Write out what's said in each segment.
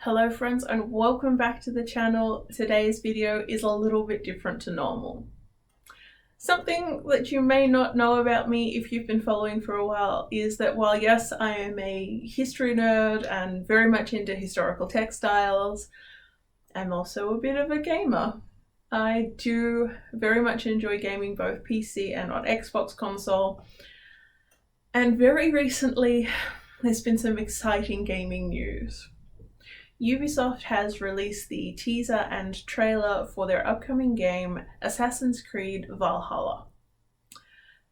Hello friends and welcome back to the channel. Today's video is a little bit different to normal. Something that you may not know about me if you've been following for a while is that while yes, I am a history nerd and very much into historical textiles, I'm also a bit of a gamer. I do very much enjoy gaming both PC and on Xbox console, and very recently there's been some exciting gaming news. Ubisoft has released the teaser and trailer for their upcoming game, Assassin's Creed Valhalla.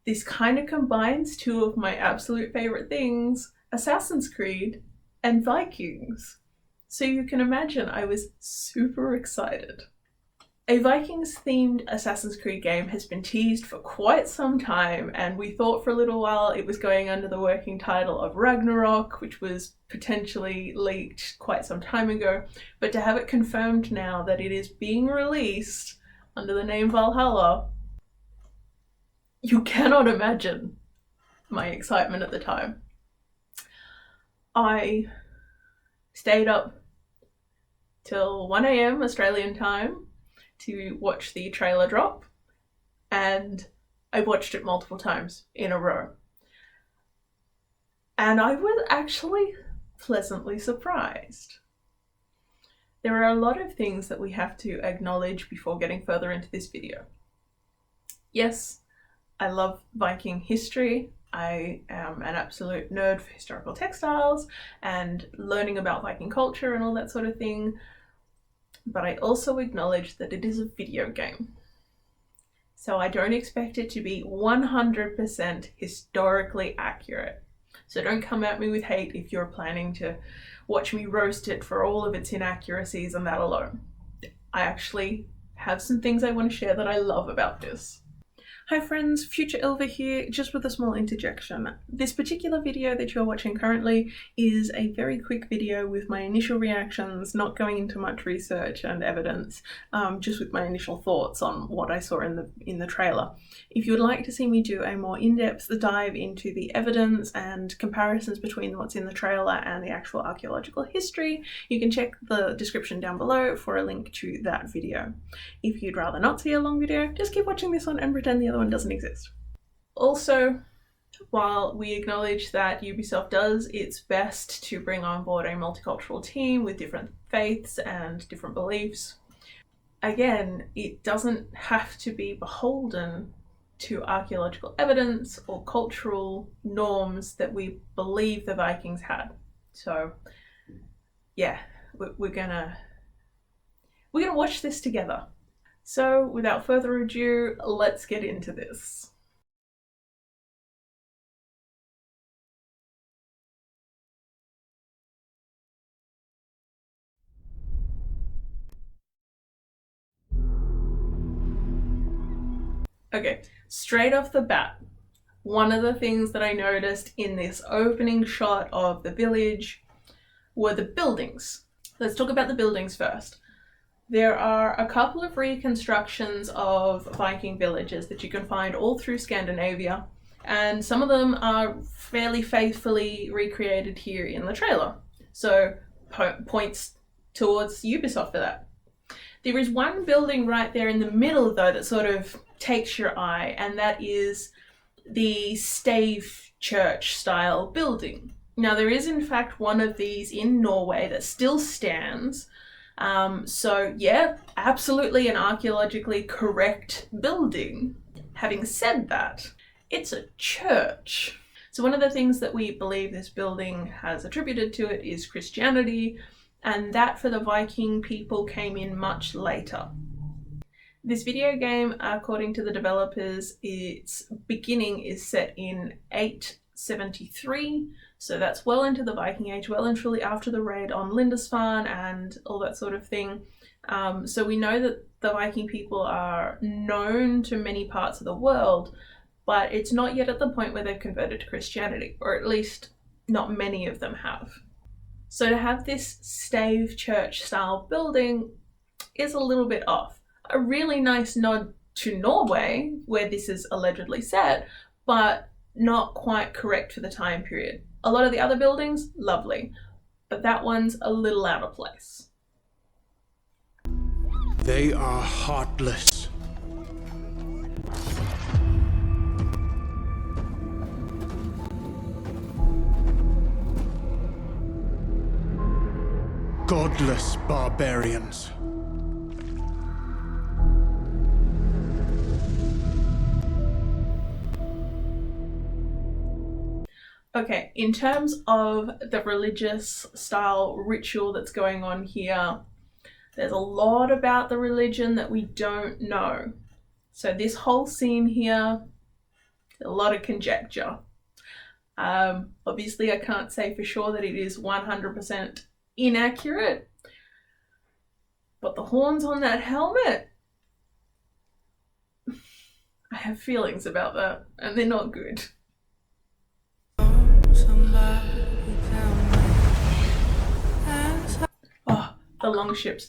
This kind of combines two of my absolute favorite things, Assassin's Creed and Vikings. So you can imagine I was super excited. A Vikings themed Assassin's Creed game has been teased for quite some time, and we thought for a little while it was going under the working title of Ragnarok, which was potentially leaked quite some time ago, but to have it confirmed now that it is being released under the name Valhalla, you cannot imagine my excitement at the time. I stayed up till 1 AM Australian time to watch the trailer drop, and I watched it multiple times in a row. And I was actually pleasantly surprised. There are a lot of things that we have to acknowledge before getting further into this video. Yes, I love Viking history. I am an absolute nerd for historical textiles and learning about Viking culture and all that sort of thing. But I also acknowledge that it is a video game. So I don't expect it to be 100% historically accurate. So don't come at me with hate if you're planning to watch me roast it for all of its inaccuracies and that alone. I actually have some things I want to share that I love about this. Hi friends, Future Ylva here, just with a small interjection. This particular video that you're watching currently is a very quick video with my initial reactions, not going into much research and evidence, just with my initial thoughts on what I saw in the trailer. If you would like to see me do a more in-depth dive into the evidence and comparisons between what's in the trailer and the actual archaeological history, you can check the description down below for a link to that video. If you'd rather not see a long video, just keep watching this one and pretend the other one doesn't exist. Also, while we acknowledge that Ubisoft does its best to bring on board a multicultural team with different faiths and different beliefs, again, it doesn't have to be beholden to archaeological evidence or cultural norms that we believe the Vikings had. So yeah, we're gonna watch this together. So without further ado, let's get into this. Okay, straight off the bat, one of the things that I noticed in this opening shot of the village were the buildings. Let's talk about the buildings first. There are a couple of reconstructions of Viking villages that you can find all through Scandinavia, and some of them are fairly faithfully recreated here in the trailer. So points towards Ubisoft for that. There is one building right there in the middle though that sort of takes your eye, and that is the stave church style building. Now there is in fact one of these in Norway that still stands. So yeah, absolutely an archaeologically correct building. Having said that, it's a church. So one of the things that we believe this building has attributed to it is Christianity, and that for the Viking people came in much later. This video game, according to the developers, its beginning is set in 873, so that's well into the Viking Age, well and truly after the raid on Lindisfarne and all that sort of thing. So we know that the Viking people are known to many parts of the world, but it's not yet at the point where they've converted to Christianity, or at least not many of them have. So to have this stave church style building is a little bit off. A really nice nod to Norway, where this is allegedly set, but not quite correct for the time period. A lot of the other buildings, lovely, but that one's a little out of place. They are heartless. Godless barbarians. Okay, in terms of the religious style ritual that's going on here, there's a lot about the religion that we don't know. So this whole scene here, a lot of conjecture. Obviously I can't say for sure that it is 100% inaccurate, but the horns on that helmet, I have feelings about that, and they're not good. Oh, the longships.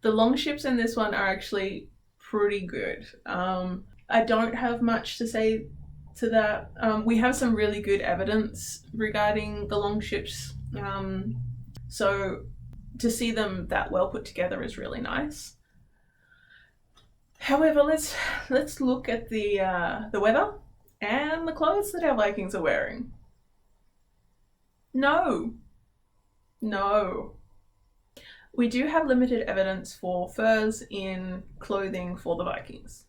The longships in this one are actually pretty good. I don't have much to say to that. We have some really good evidence regarding the longships, so to see them that well put together is really nice. However, let's look at the weather and the clothes that our Vikings are wearing. No. We do have limited evidence for furs in clothing for the Vikings.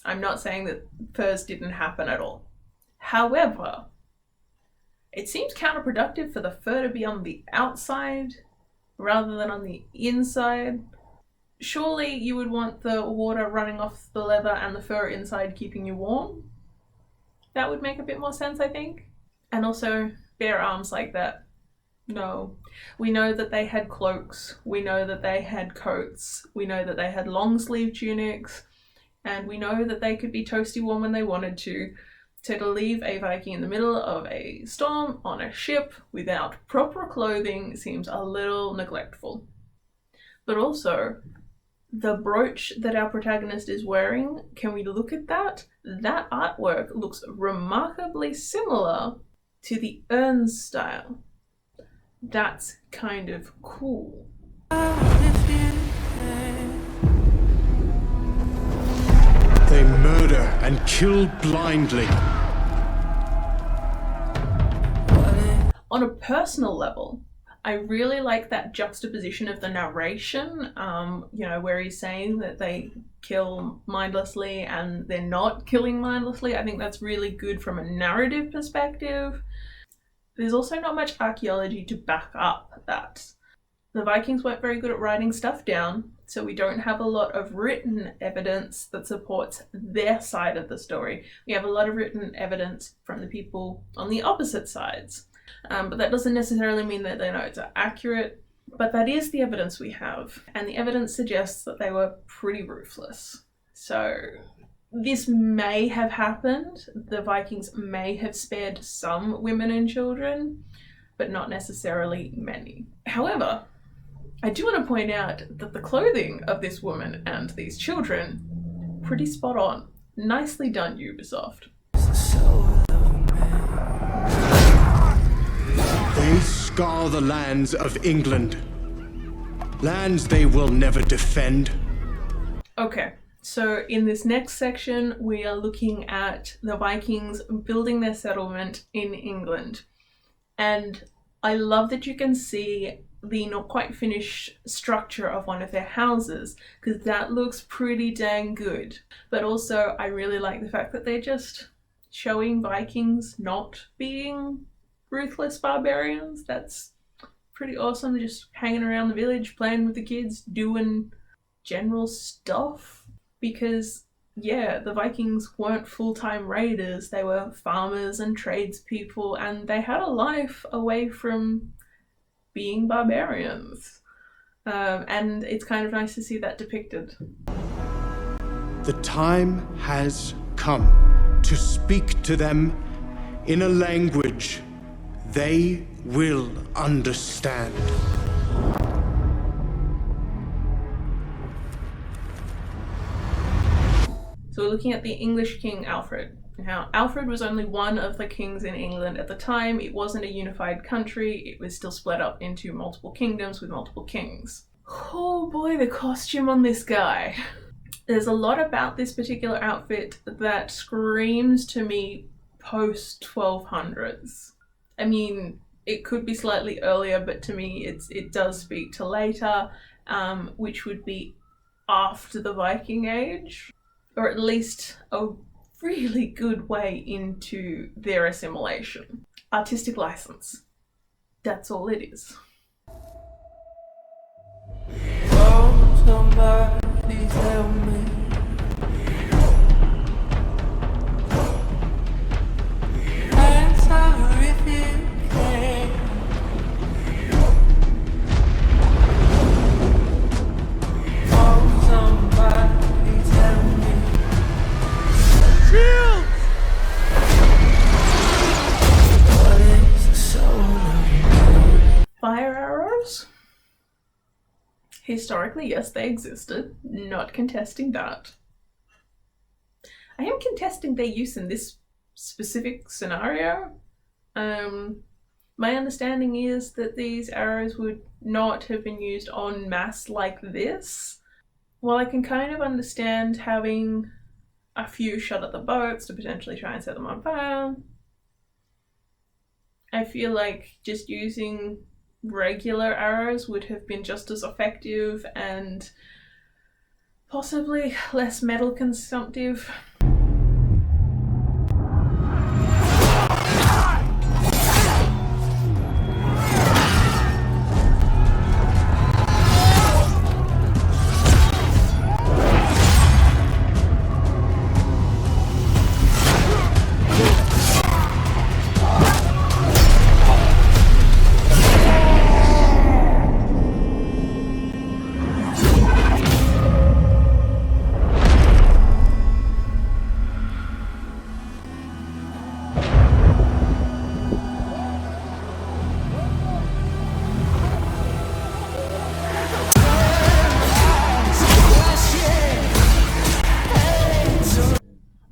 I'm not saying that furs didn't happen at all. However, it seems counterproductive for the fur to be on the outside rather than on the inside. Surely you would want the water running off the leather and the fur inside keeping you warm. That would make a bit more sense, I think. And also, bare arms like that. No. We know that they had cloaks, we know that they had coats, we know that they had long sleeve tunics, and we know that they could be toasty warm when they wanted to. So to leave a Viking in the middle of a storm on a ship without proper clothing seems a little neglectful. But also, the brooch that our protagonist is wearing, can we look at that? That artwork looks remarkably similar to the urn style. That's kind of cool. They murder and kill blindly. On a personal level, I really like that juxtaposition of the narration, where he's saying that they kill mindlessly and they're not killing mindlessly. I think that's really good from a narrative perspective. There's also not much archaeology to back up that. The Vikings weren't very good at writing stuff down, so we don't have a lot of written evidence that supports their side of the story. We have a lot of written evidence from the people on the opposite sides. But that doesn't necessarily mean that their notes are accurate, but that is the evidence we have, and the evidence suggests that they were pretty ruthless. So this may have happened. The Vikings may have spared some women and children, but not necessarily many. However, I do want to point out that the clothing of this woman and these children, pretty spot on. Nicely done, Ubisoft. They scar the lands of England. Lands they will never defend. Okay, so in this next section, we are looking at the Vikings building their settlement in England. And I love that you can see the not quite finished structure of one of their houses, because that looks pretty dang good. But also, I really like the fact that they're just showing Vikings not being ruthless barbarians. That's pretty awesome. Just hanging around the village, playing with the kids, doing general stuff. Because, yeah, the Vikings weren't full-time raiders. They were farmers and tradespeople, and they had a life away from being barbarians. And it's kind of nice to see that depicted. The time has come to speak to them in a language they will understand. So we're looking at the English King Alfred. Now, Alfred was only one of the kings in England at the time. It wasn't a unified country. It was still split up into multiple kingdoms with multiple kings. Oh boy, the costume on this guy. There's a lot about this particular outfit that screams to me post-1200s. I mean, it could be slightly earlier, but to me it does speak to later, which would be after the Viking Age, or at least a really good way into their assimilation. Artistic license. That's all it is. Oh, somebody tell me. Answer if you can. Oh, somebody tell me. Shield! What is the soul of Fire arrows? Historically, yes, they existed. Not contesting that. I am contesting their use in this specific scenario. My understanding is that these arrows would not have been used en masse like this. While I can kind of understand having a few shot at the boats to potentially try and set them on fire, I feel like just using regular arrows would have been just as effective and possibly less metal consumptive.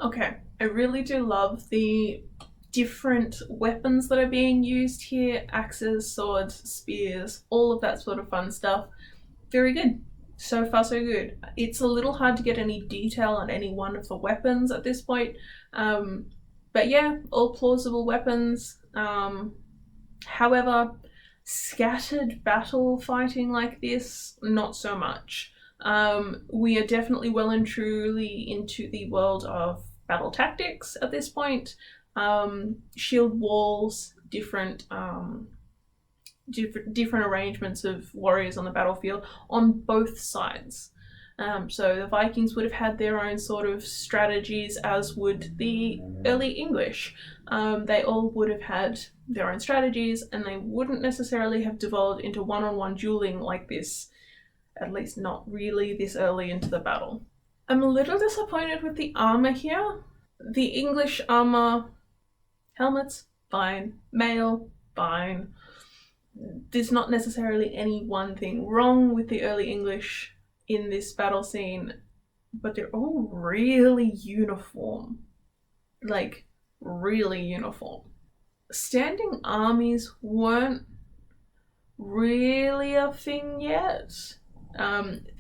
Okay, I really do love the different weapons that are being used here. Axes, swords, spears, all of that sort of fun stuff. Very good. So far so good. It's a little hard to get any detail on any one of the weapons at this point. But yeah, all plausible weapons. However, scattered battle fighting like this, not so much. We are definitely well and truly into the world of battle tactics at this point. Shield walls, different arrangements of warriors on the battlefield on both sides. So the Vikings would have had their own sort of strategies, as would the early English. They all would have had their own strategies, and they wouldn't necessarily have devolved into one-on-one dueling like this, at least not really this early into the battle. I'm a little disappointed with the armour here. The English armour, helmets, fine. Mail, fine. There's not necessarily any one thing wrong with the early English in this battle scene, but they're all really uniform. Like, really uniform. Standing armies weren't really a thing yet.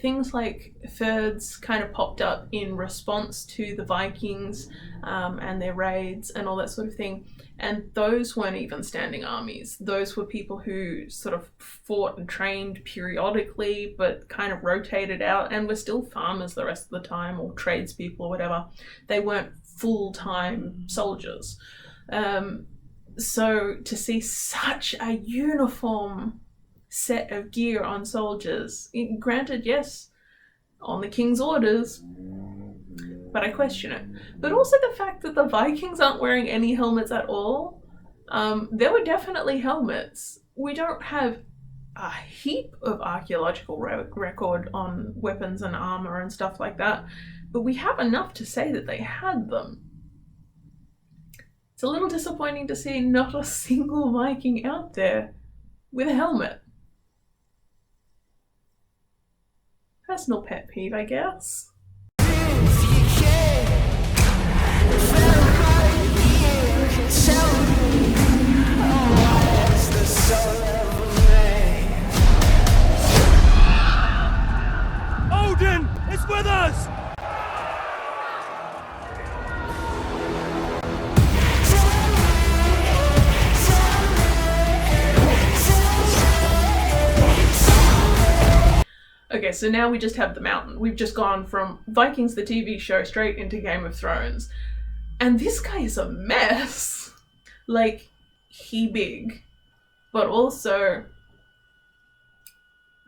Things like thirds kind of popped up in response to the Vikings and their raids and all that sort of thing, and those weren't even standing armies. Those were people who sort of fought and trained periodically but kind of rotated out and were still farmers the rest of the time, or tradespeople or whatever. They weren't full-time soldiers. So to see such a uniform set of gear on soldiers, granted, yes, on the king's orders, but I question it. But also the fact that the Vikings aren't wearing any helmets at all. There were definitely helmets. We don't have a heap of archaeological record on weapons and armor and stuff like that, but we have enough to say that they had them. It's a little disappointing to see not a single Viking out there with a helmet. Personal pet peeve, I guess. if you can? Okay, so now we just have the mountain. We've just gone from Vikings, the TV show, straight into Game of Thrones. And this guy is a mess. Like, he big. But also,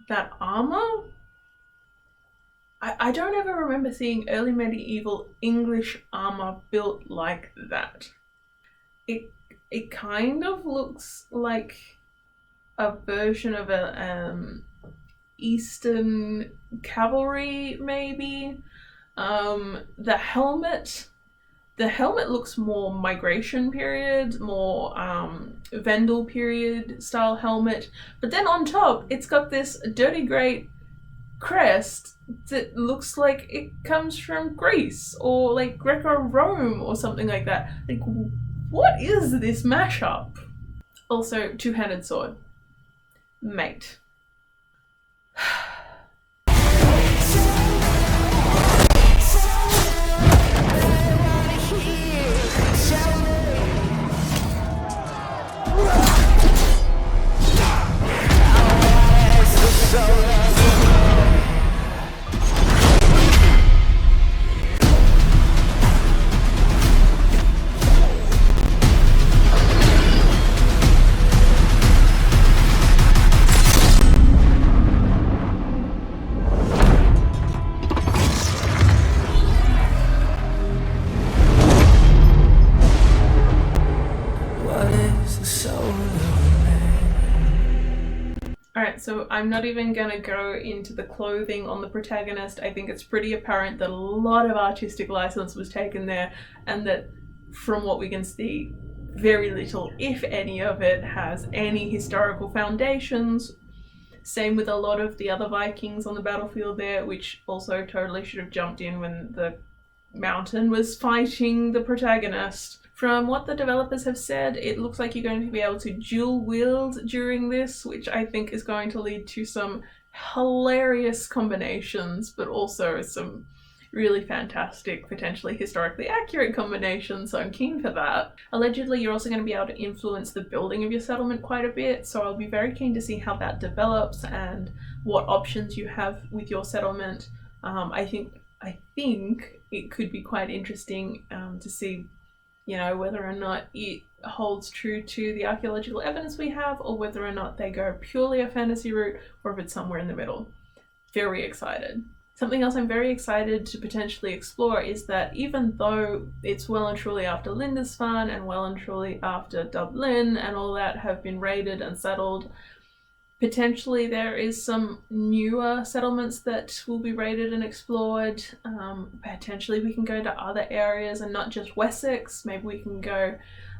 that armour? I don't ever remember seeing early medieval English armour built like that. It kind of looks like a version of a Eastern cavalry, maybe. The helmet looks more migration period, more Vendel period style helmet. But then on top, it's got this dirty grey crest that looks like it comes from Greece or like Greco-Rome or something like that. Like, what is this mashup? Also, two-handed sword. Mate. So I'm not even gonna go into the clothing on the protagonist. I think it's pretty apparent that a lot of artistic license was taken there, and that from what we can see, very little, if any of it, has any historical foundations. Same with a lot of the other Vikings on the battlefield there, which also totally should have jumped in when the mountain was fighting the protagonist. From what the developers have said, it looks like you're going to be able to dual wield during this, which I think is going to lead to some hilarious combinations, but also some really fantastic, potentially historically accurate combinations, so I'm keen for that. Allegedly, you're also going to be able to influence the building of your settlement quite a bit, so I'll be very keen to see how that develops and what options you have with your settlement. I think it could be quite interesting to see, you know, whether or not it holds true to the archaeological evidence we have, or whether or not they go purely a fantasy route, or if it's somewhere in the middle. Very excited. Something else I'm very excited to potentially explore is that even though it's well and truly after Lindisfarne and well and truly after Dublin and all that have been raided and settled, potentially there is some newer settlements that will be raided and explored. Potentially we can go to other areas and not just Wessex. Maybe we can go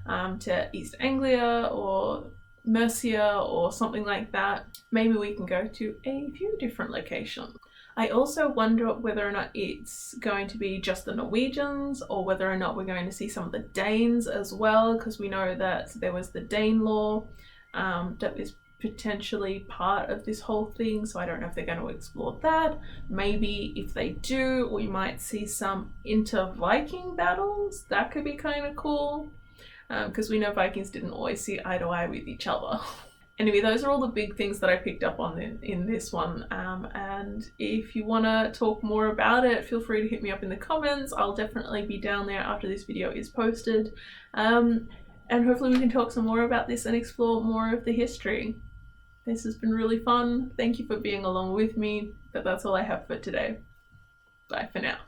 to East Anglia or Mercia or something like that. Maybe we can go to a few different locations. I also wonder whether or not it's going to be just the Norwegians, or whether or not we're going to see some of the Danes as well, because we know that there was the Dane law that is potentially part of this whole thing, so I don't know if they're going to explore that. Maybe if they do, we might see some inter-Viking battles. That could be kind of cool, because we know Vikings didn't always see eye to eye with each other. Anyway, those are all the big things that I picked up on in this one, and if you want to talk more about it, feel free to hit me up in the comments. I'll definitely be down there after this video is posted, and hopefully we can talk some more about this and explore more of the history. This has been really fun. Thank you for being along with me, but that's all I have for today. Bye for now.